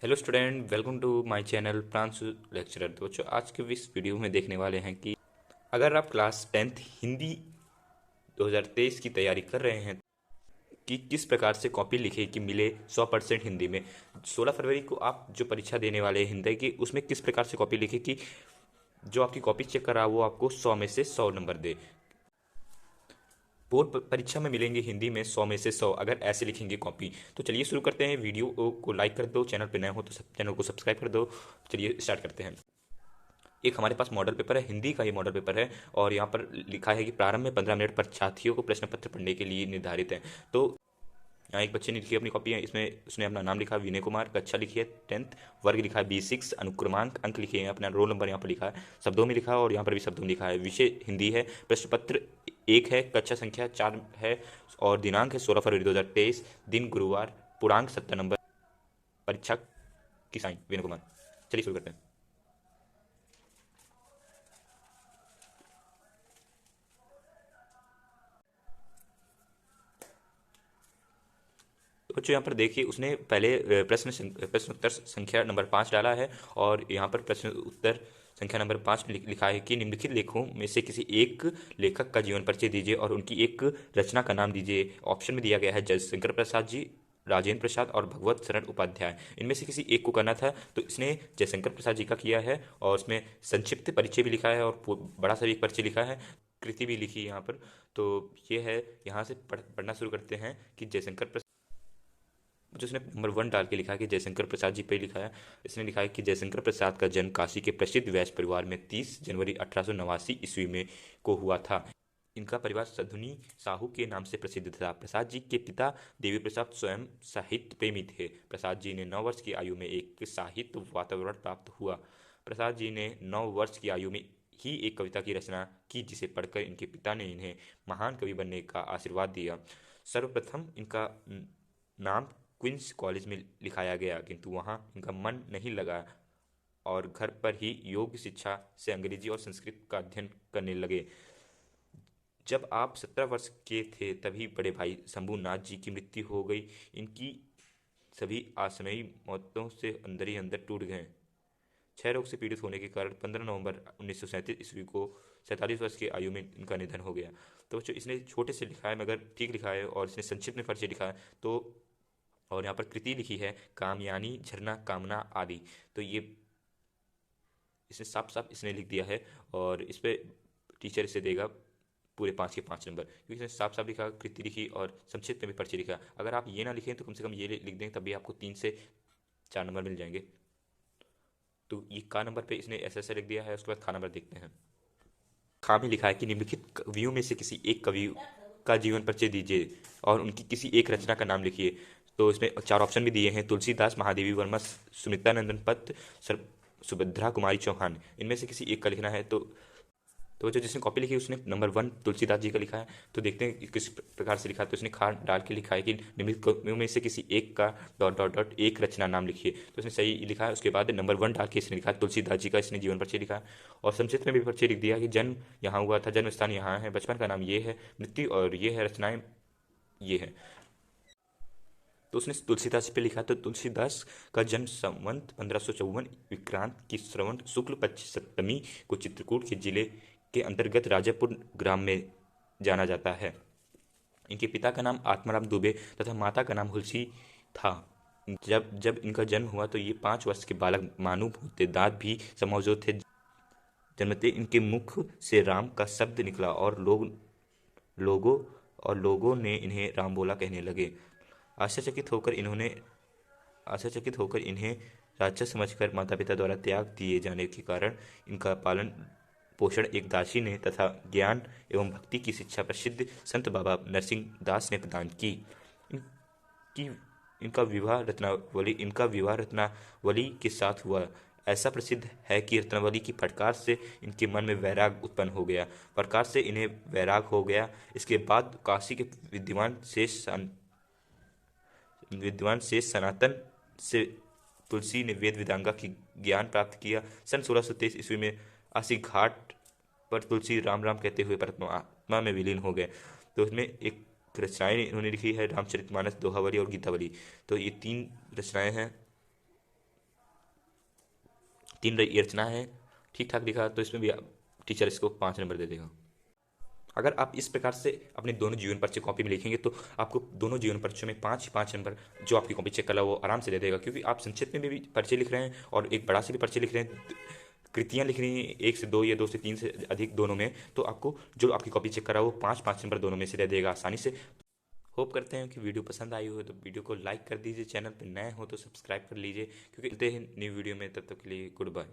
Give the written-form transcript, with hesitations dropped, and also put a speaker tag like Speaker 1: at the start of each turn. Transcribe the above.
Speaker 1: Hello student, welcome to my channel Pranshu lecturer. तो बच्चों, आज के इस वीडियो में देखने वाले हैं कि अगर आप क्लास 10th हिंदी 2023 की तैयारी कर रहे हैं कि किस प्रकार से कॉपी लिखे कि मिले 100% हिंदी में। 16 फरवरी को आप जो परीक्षा देने वाले हैं हिंदी की, उसमें किस प्रकार से कॉपी लिखे कि जो आपकी कॉपी चेक कर रहा है वो आपको 100 में से 100 नंबर दे। बोर्ड परीक्षा में मिलेंगे हिंदी में 100 में से 100 अगर ऐसे लिखेंगे कॉपी। तो चलिए शुरू करते हैं। वीडियो को लाइक कर दो, चैनल पर नए हो तो चैनल को सब्सक्राइब कर दो। चलिए स्टार्ट करते हैं। एक हमारे पास मॉडल पेपर है, हिंदी का ये मॉडल पेपर है और यहाँ पर लिखा है कि प्रारंभ में 15 मिनट परीक्षार्थियों को प्रश्न पत्र पढ़ने के लिए निर्धारित है। तो यहाँ एक बच्चे ने लिखी अपनी कॉपी है, इसमें उसने अपना नाम लिखा विनय कुमार, कक्षा लिखी है 10th, वर्ग लिखा है B6, अनुक्रमांक अंक लिखे हैं, अपना रोल नंबर यहाँ पर लिखा है, शब्दों में लिखा है और यहाँ पर भी शब्दों में लिखा है। विषय हिंदी है, प्रश्न पत्र 1 है, कक्षा संख्या 4 है और दिनांक है 16 फरवरी 2023, दिन गुरुवार, पूर्णांक 70 नंबर, परीक्षा की साइन विनय कुमार। चलिए शुरू करते हैं। तो बच्चों यहाँ पर देखिए, उसने पहले प्रश्न उत्तर संख्या नंबर 5 डाला है और यहाँ पर प्रश्न उत्तर संख्या नंबर 5 में लिखा है कि निम्नलिखित लेखों में से किसी एक लेखक का जीवन परिचय दीजिए और उनकी एक रचना का नाम दीजिए। ऑप्शन में दिया गया है जयशंकर प्रसाद जी, राजेंद्र प्रसाद और भगवत शरण उपाध्याय। इनमें से किसी एक को करना था, तो इसने जयशंकर प्रसाद जी का किया है और उसमें संक्षिप्त परिचय भी लिखा है और बड़ा सा भी एक परिचय लिखा है, कृति भी लिखी है यहाँ पर। तो ये है, यहाँ से पढ़ना शुरू करते हैं कि जयशंकर प्रसाद, जो इसने नंबर 1 डाल के लिखा है कि जयशंकर प्रसाद जी पे लिखा है। इसने लिखा है कि जयशंकर प्रसाद का जन्म काशी के प्रसिद्ध वैश्य परिवार में 30 जनवरी 1889 ईस्वी में को हुआ था। इनका परिवार सधुनी साहू के नाम से प्रसिद्ध था। प्रसाद जी के पिता देवी प्रसाद स्वयं साहित्य प्रेमी थे। प्रसाद जी ने 9 वर्ष की आयु में एक साहित्य वातावरण प्राप्त हुआ। प्रसाद जी ने 9 वर्ष की आयु में ही एक कविता की रचना की, जिसे पढ़कर इनके पिता ने इन्हें महान कवि बनने का आशीर्वाद दिया। सर्वप्रथम इनका नाम क्वींस कॉलेज में लिखाया गया, किंतु वहाँ इनका मन नहीं लगा और घर पर ही योग शिक्षा से अंग्रेजी और संस्कृत का अध्ययन करने लगे। जब आप 17 वर्ष के थे तभी बड़े भाई शंभूनाथ जी की मृत्यु हो गई। इनकी सभी आसनई मौतों से अंदर ही अंदर टूट गए। क्षय रोग से पीड़ित होने के कारण 15 नवंबर 1937 ईस्वी को 47 वर्ष की आयु में इनका निधन हो गया। तो बच्चों, इसने छोटे से लिखा है मगर ठीक लिखा है और इसने संक्षिप्त में परिचय लिखा है। तो और यहाँ पर कृति लिखी है कामयानी झरना कामना आदि। तो ये इसने साफ साफ इसने लिख दिया है और इस पर टीचर इसे देगा पूरे 5 के 5 नंबर, क्योंकि इसने साफ साफ लिखा, कृति लिखी और संक्षिप्त में भी परिचय लिखा। अगर आप ये ना लिखें तो कम से कम ये लिख दें, तभी आपको 3 से 4 नंबर मिल जाएंगे। तो ये का नंबर पे इसने ऐसा ऐसा लिख दिया है। उसके बाद खा नंबर देखते हैं। खा में लिखा है कि निम्नलिखित कवियों में से किसी एक कवि का जीवन परिचय दीजिए और उनकी किसी एक रचना का नाम लिखिए। तो इसमें 4 ऑप्शन भी दिए हैं, तुलसीदास, महादेवी वर्मा, सुमित्रा नंदन पत, सुभद्रा कुमारी चौहान। इनमें से किसी एक का लिखना है। तो जो जिसने कॉपी लिखी उसने नंबर 1 तुलसीदास जी का लिखा है। तो देखते हैं कि किस प्रकार से लिखा है। तो इसने खा डाल के लिखा है कि निम्नलिखित कवियों में से किसी एक का डॉट डॉट डॉट एक रचना नाम लिखिए। तो इसने सही लिखा है। उसके बाद नंबर 1 डाल के इसने लिखा है तुलसीदास जी का, इसने जीवन परिचय लिखा है और संक्षिप्त में भी परिचय लिख दिया कि जन्म यहाँ हुआ था, जन्म स्थान यहाँ है, बचपन का नाम ये है, मृत्यु और ये है, रचनाएं ये है। तो उसने तुलसीदास पे लिखा। तो तुलसीदास का जन्म संवत 1554 विक्रांत की श्रवण शुक्ल पक्ष सप्तमी को चित्रकूट के जिले के अंतर्गत राजापुर ग्राम में जाना जाता है। इनके पिता का नाम आत्माराम दुबे तथा माता का नाम हुलसी था। जब जब इनका जन्म हुआ तो ये 5 वर्ष के बालक मानूब होते, दांत भी समौजो थे। जन्मते इनके मुख से राम का शब्द निकला और लोगों लोगों ने इन्हें राम बोला कहने लगे। आश्चर्यचकित होकर इन्होंने आश्चर्यचकित होकर इन्हें राक्षस समझकर माता पिता द्वारा त्याग दिए जाने के कारण इनका पालन पोषण एक दासी ने तथा ज्ञान एवं भक्ति की शिक्षा प्रसिद्ध संत बाबा नरसिंह दास ने प्रदान की। इनकी इनका विवाह रत्नावली के साथ हुआ। ऐसा प्रसिद्ध है कि रत्नावली की फटकार से इनके मन में वैराग उत्पन्न हो गया। फटकार से इन्हें वैराग हो गया। इसके बाद काशी के विद्वान शेष सनातन से तुलसी ने वेद वेदांगा की ज्ञान प्राप्त किया। सन 1623 ईस्वी में आसी घाट पर तुलसी राम राम कहते हुए परमात्मा में विलीन हो गए। तो इसमें एक रचनाएं इन्होंने लिखी है, रामचरितमानस, दोहावली और गीतावली। तो ये 3 रचनाएं हैं तीन रचना है, ठीक ठाक लिखा तो इसमें भी टीचर इसको 5 नंबर दे देगा। अगर आप इस प्रकार से अपने दोनों जीवन परिचय कॉपी में लिखेंगे तो आपको दोनों जीवन परिचय में 5 ही 5 नंबर जो आपकी कॉपी चेक कर रहा है वो आराम से दे देगा, क्योंकि आप संक्षिप्त में भी परिचय लिख रहे हैं और एक बड़ा से भी परिचय लिख रहे हैं, कृतियाँ लिख रही हैं 1 से 2 या 2 से 3 से अधिक दोनों में, तो आपको जो आपकी कॉपी चेक कर रहा है वो 5 5 नंबर दोनों में से दे देगा आसानी से। होप करते हैं कि वीडियो पसंद आई हो तो वीडियो को लाइक कर दीजिए, चैनल पर नए हो तो सब्सक्राइब कर लीजिए, क्योंकि मिलते हैं न्यू वीडियो में, तब तक के लिए गुड बाय।